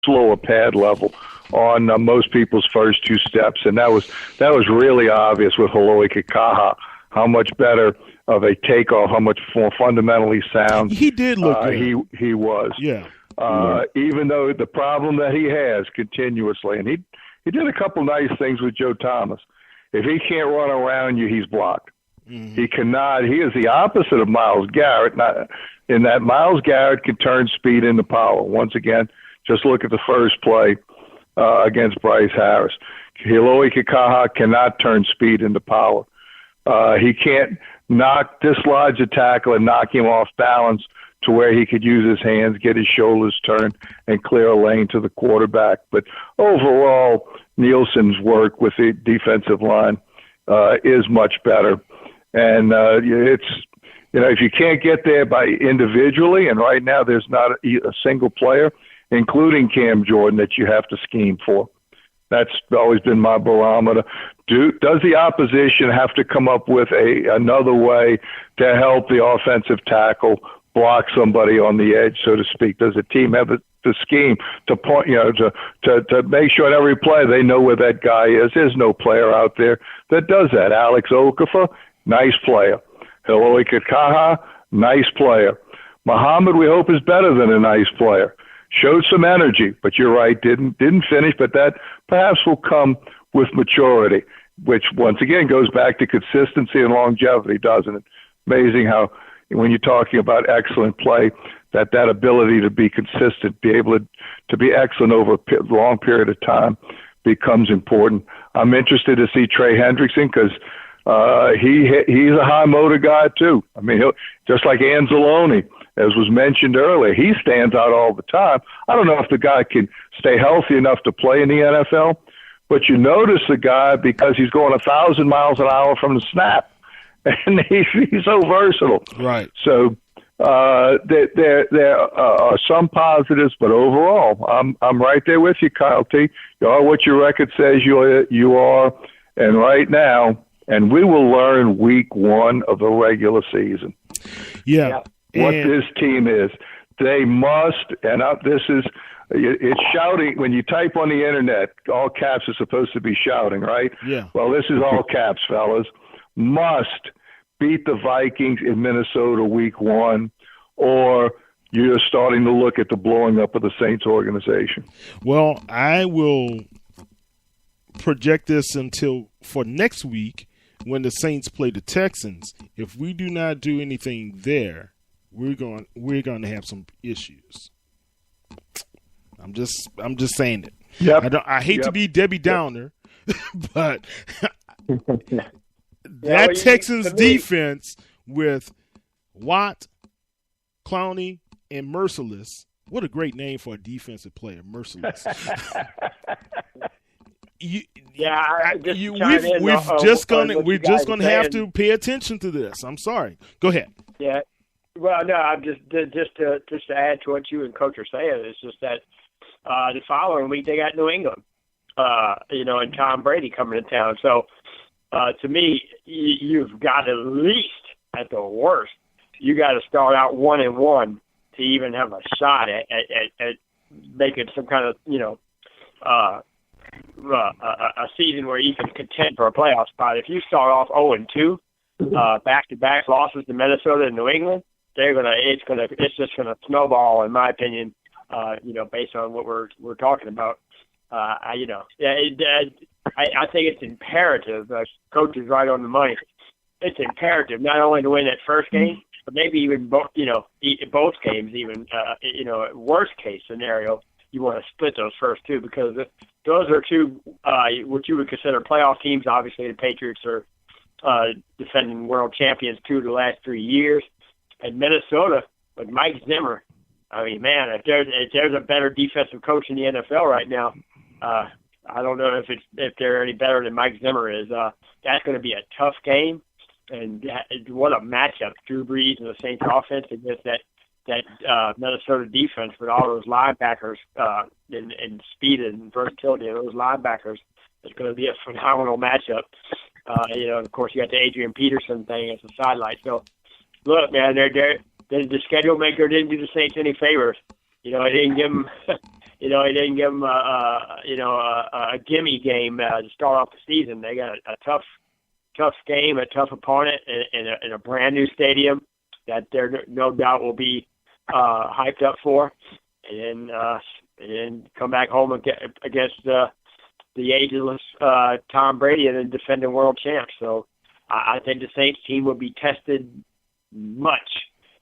lower pad level on most people's first two steps, and that was really obvious with Haloi Kikaha, how much better of a takeoff, how much more fundamentally sound he did look good. He was. Yeah. Even though the problem that he has continuously, and he did a couple nice things with Joe Thomas. If he can't run around you, he's blocked. Mm-hmm. He cannot. He is the opposite of Myles Garrett. In that Myles Garrett can turn speed into power. Once again, just look at the first play against Bryce Harris. Haloi Kikaha cannot turn speed into power. He can't dislodge a tackle and knock him off balance to where he could use his hands, get his shoulders turned, and clear a lane to the quarterback. But overall, Nielsen's work with the defensive line is much better. And it's, if you can't get there by individually, and right now there's not a single player, including Cam Jordan, that you have to scheme for. That's always been my barometer. Does the opposition have to come up with another way to help the offensive tackle block somebody on the edge, so to speak? Does the team have the scheme to point, to make sure at every play they know where that guy is? There's no player out there that does that. Alex Okafor, nice player. Haloi Kikaha, nice player. Muhammad, we hope, is better than a nice player. Showed some energy, but you're right, didn't finish, but that perhaps will come with maturity, which once again goes back to consistency and longevity, doesn't it? Amazing how when you're talking about excellent play, that ability to be consistent, be able to be excellent over a long period of time becomes important. I'm interested to see Trey Hendrickson because he's a high motor guy too. I mean, just like Anzalone, as was mentioned earlier, he stands out all the time. I don't know if the guy can stay healthy enough to play in the NFL, but you notice the guy because he's going 1,000 miles an hour from the snap, and he's so versatile. Right. So there are some positives, but overall, I'm right there with you, Kyle T. You are what your record says you are, and right now, and we will learn week 1 of the regular season. Yeah. What this team is. They must, and it's shouting. When you type on the internet, all caps are supposed to be shouting, right? Yeah. Well, this is all caps, fellas. Must beat the Vikings in Minnesota week 1, or you're starting to look at the blowing up of the Saints organization. Well, I will project this for next week when the Saints play the Texans. If we do not do anything there, we're going to have some issues. I'm just saying it. Yep. I hate to be Debbie Downer, but that Texans defense with Watt, Clowney, and Merciless. What a great name for a defensive player, Merciless. We're just gonna have to pay attention to this. I'm sorry. Go ahead. Yeah. Well, no, I'm just to add to what you and Coach are saying. It's just that the following week they got New England, and Tom Brady coming to town. So to me, you've got at least, at the worst, you got to start out 1-1 to even have a shot at making some kind of a season where you can contend for a playoff spot. If you start off 0-2, back-to-back losses to Minnesota and New England, it's just gonna snowball, in my opinion. Based on what we're talking about, I think it's imperative. Coach is right on the money. It's imperative not only to win that first game, but maybe even both games. Even worst case scenario, you want to split those first two because those are two what you would consider playoff teams. Obviously, the Patriots are defending world champions 2 of the last 3 years. And Minnesota, with Mike Zimmer, I mean, man, if there's a better defensive coach in the NFL right now, I don't know if they're any better than Mike Zimmer is. That's going to be a tough game, and what a matchup! Drew Brees and the Saints offense against that Minnesota defense with all those linebackers and speed and versatility of those linebackers. It's going to be a phenomenal matchup. Of course, you got the Adrian Peterson thing as a sidelight. So, look, man, the schedule maker didn't do the Saints any favors. He didn't give him, he didn't give him a gimme game to start off the season. They got a tough game, a tough opponent in a brand new stadium that there no doubt will be hyped up for, and then come back home against the ageless Tom Brady and the defending world champ. So I think the Saints team will be tested much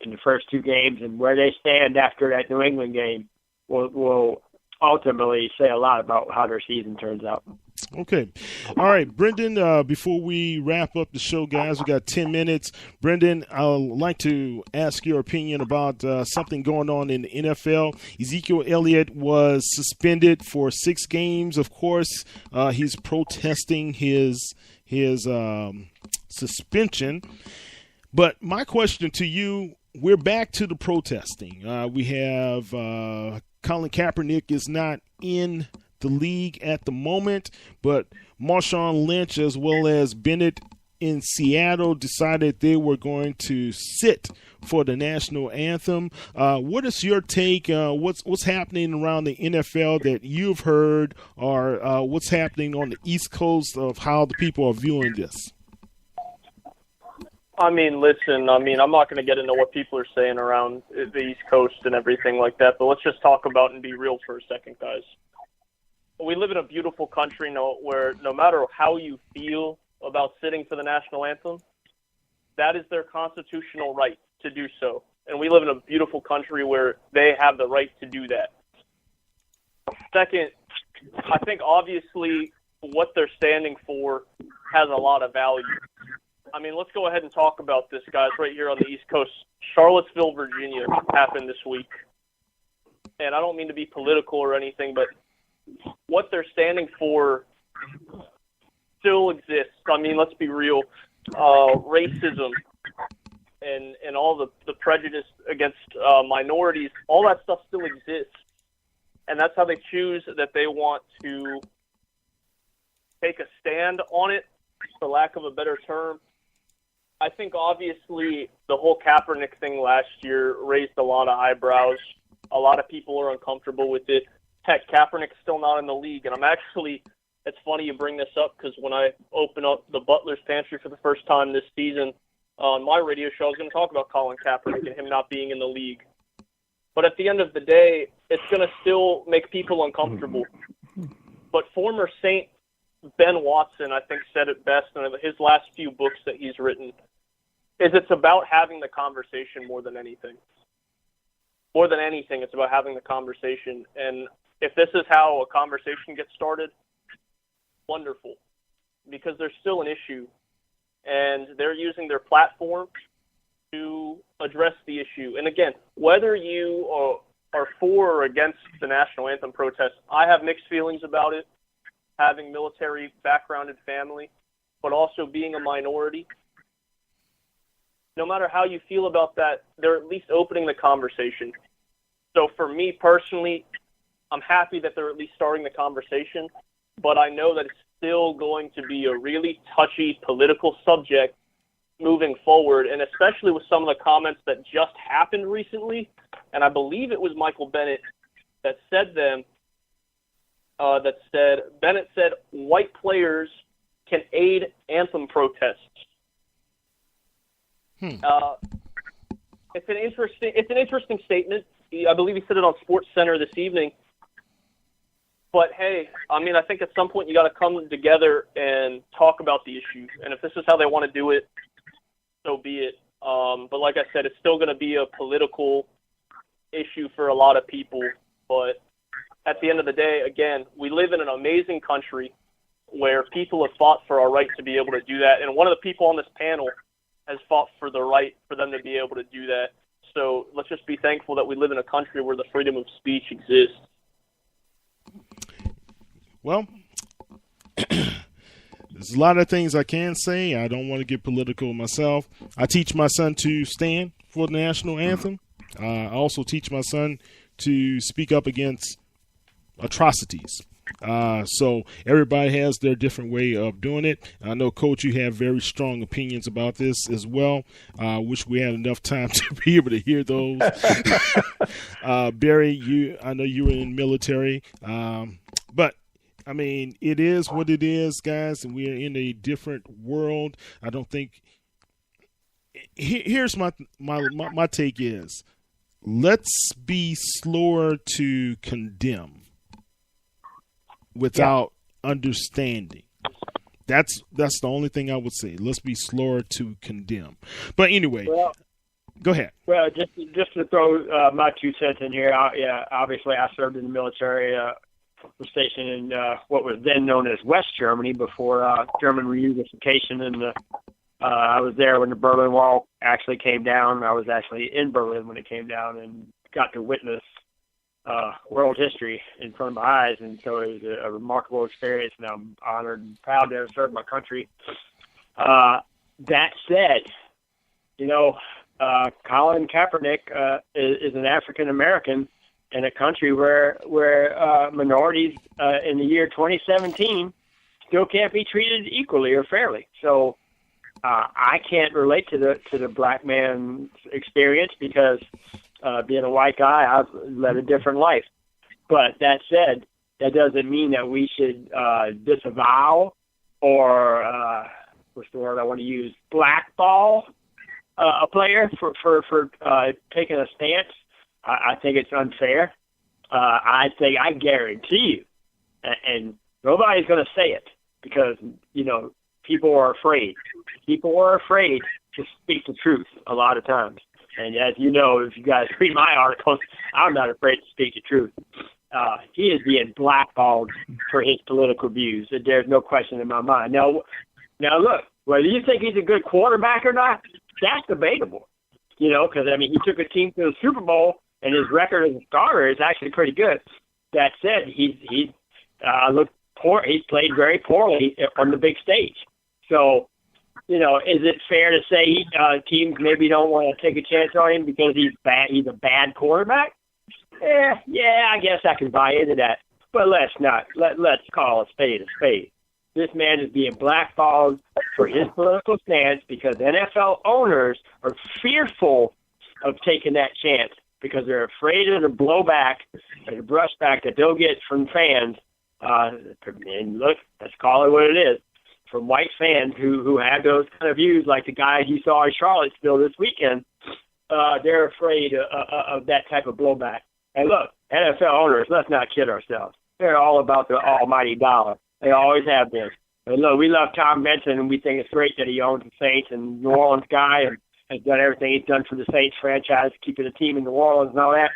in the first two games, and where they stand after that New England game will ultimately say a lot about how their season turns out. Okay. All right, Brendan, before we wrap up the show, guys, we got 10 minutes. Brendan, I'd like to ask your opinion about something going on in the NFL. Ezekiel Elliott was suspended for 6 games. Of course, he's protesting his suspension. But my question to you, we're back to the protesting. We have Colin Kaepernick is not in the league at the moment, but Marshawn Lynch as well as Bennett in Seattle decided they were going to sit for the national anthem. What is your take? What's happening around the NFL that you've heard, or what's happening on the East Coast of how the people are viewing this? I mean, listen, I'm not going to get into what people are saying around the East Coast and everything like that, but let's just talk about and be real for a second, guys. We live in a beautiful country where no matter how you feel about sitting for the national anthem, that is their constitutional right to do so. And we live in a beautiful country where they have the right to do that. Second, I think obviously what they're standing for has a lot of value. I mean, let's go ahead and talk about this, guys, right here on the East Coast. Charlottesville, Virginia happened this week. And I don't mean to be political or anything, but what they're standing for still exists. I mean, let's be real. Racism and all the prejudice against minorities, all that stuff still exists. And that's how they choose that they want to take a stand on it, for lack of a better term. I think obviously the whole Kaepernick thing last year raised a lot of eyebrows. A lot of people are uncomfortable with it. Heck, Kaepernick's still not in the league. And it's funny you bring this up because when I open up the Butler's Pantry for the first time this season on my radio show, I was going to talk about Colin Kaepernick and him not being in the league. But at the end of the day, it's going to still make people uncomfortable. But former Saint Ben Watson, I think, said it best in his last few books that he's written, is it's about having the conversation more than anything. More than anything, it's about having the conversation. And if this is how a conversation gets started, wonderful. Because there's still an issue. And they're using their platform to address the issue. And again, whether you are for or against the national anthem protest, I have mixed feelings about it. Having military background and family, but also being a minority. No matter how you feel about that, they're at least opening the conversation. So for me personally, I'm happy that they're at least starting the conversation, but I know that it's still going to be a really touchy political subject moving forward, and especially with some of the comments that just happened recently, and I believe it was Michael Bennett that said them, Bennett said white players can aid anthem protests. It's an interesting statement. I believe he said it on Sports Center this evening. But hey, I mean, I think at some point you got to come together and talk about the issue. And if this is how they want to do it, so be it. But like I said, it's still going to be a political issue for a lot of people. But at the end of the day, again, we live in an amazing country where people have fought for our right to be able to do that. And one of the people on this panel has fought for the right for them to be able to do that. So let's just be thankful that we live in a country where the freedom of speech exists. Well, there's a lot of things I can say. I don't want to get political myself. I teach my son to stand for the national anthem. I also teach my son to speak up against atrocities So everybody has their different way of doing it. I know, Coach, you have very strong opinions about this as well. Wish we had enough time to be able to hear those. Barry, I know you were in the military, but I mean, it is what it is, guys, and we are in a different world. I don't think. Here's my take is, let's be slower to condemn without understanding. That's the only thing I would say. Let's be slower to condemn. But anyway, go ahead. Well, just to throw my 2 cents in here. Obviously I served in the military. Was stationed in what was then known as West Germany before German reunification, and I was there when the Berlin Wall actually came down. I was actually in Berlin when it came down and got to witness world history in front of my eyes, and so it was a remarkable experience, and I'm honored and proud to have served my country. That said, Colin Kaepernick is an African American in a country where minorities in the year 2017 still can't be treated equally or fairly. So I can't relate to the black man's experience because being a white guy, I've led a different life. But that said, that doesn't mean that we should disavow or what's the word I want to use, blackball a player for taking a stance. I think it's unfair. I guarantee you, and nobody's going to say it because, people are afraid. People are afraid to speak the truth a lot of times. And as you know, if you guys read my articles, I'm not afraid to speak the truth. He is being blackballed for his political views. There's no question in my mind. Now look, whether you think he's a good quarterback or not, that's debatable. Because, he took a team to the Super Bowl, and his record as a starter is actually pretty good. That said, he's looked poor. He's played very poorly on the big stage. So, is it fair to say teams maybe don't want to take a chance on him because he's bad? He's a bad quarterback. Yeah, I guess I can buy into that. But let's call a spade a spade. This man is being blackballed for his political stance because NFL owners are fearful of taking that chance because they're afraid of the blowback or the brushback that they'll get from fans. And look, let's call it what it is. From white fans who have those kind of views, like the guys you saw in Charlottesville this weekend, they're afraid of that type of blowback. And look, NFL owners, let's not kid ourselves. They're all about the almighty dollar. They always have been. And look, we love Tom Benson, and we think it's great that he owns the Saints and New Orleans guy and has done everything he's done for the Saints franchise, keeping the team in New Orleans and all that.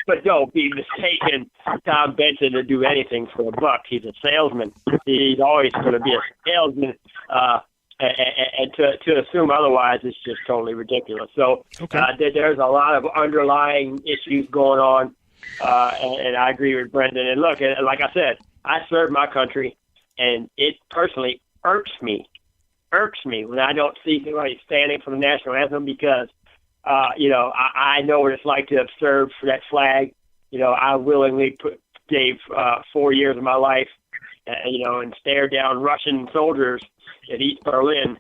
But don't be mistaken, Tom Benson to do anything for a buck. He's a salesman. He's always going to be a salesman. And to assume otherwise is just totally ridiculous. So there's a lot of underlying issues going on, and I agree with Brendan. And look, like I said, I serve my country, and it personally irks me when I don't see somebody standing for the national anthem because, I know what it's like to have served for that flag. I willingly gave 4 years of my life, and stared down Russian soldiers at East Berlin,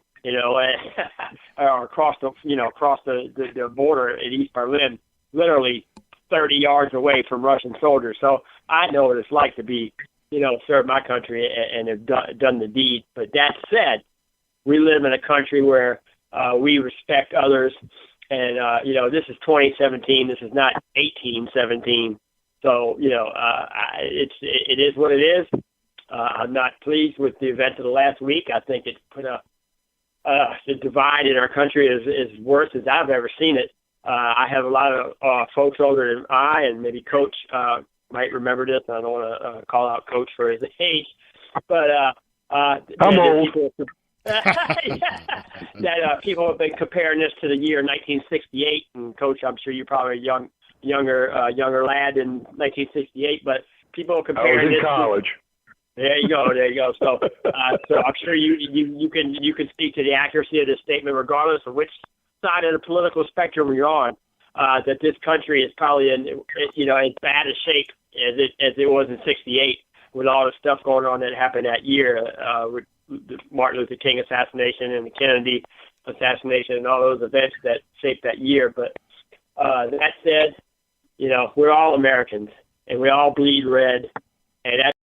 or across the border at East Berlin, literally 30 yards away from Russian soldiers. So I know what it's like to be, serve my country and have done the deed. But that said, we live in a country where we respect others. And, this is 2017. This is not 1817. So, it is what it is. I'm not pleased with the events of the last week. I think it's put the divide in our country is worse as I've ever seen it. I have a lot of folks older than I, and maybe Coach might remember this. I don't want to call out Coach for his age, but I'm old. That people have been comparing this to the year 1968. And Coach, I'm sure you're probably a younger lad in 1968, but people are comparing. I was in this college. There you go. So I'm sure you can speak to the accuracy of this statement, regardless of which side of the political spectrum you're on. That this country is probably in as bad a shape as it was in '68. with all the stuff going on that happened that year, with the Martin Luther King assassination and the Kennedy assassination and all those events that shaped that year. But that said, we're all Americans and we all bleed red, and that's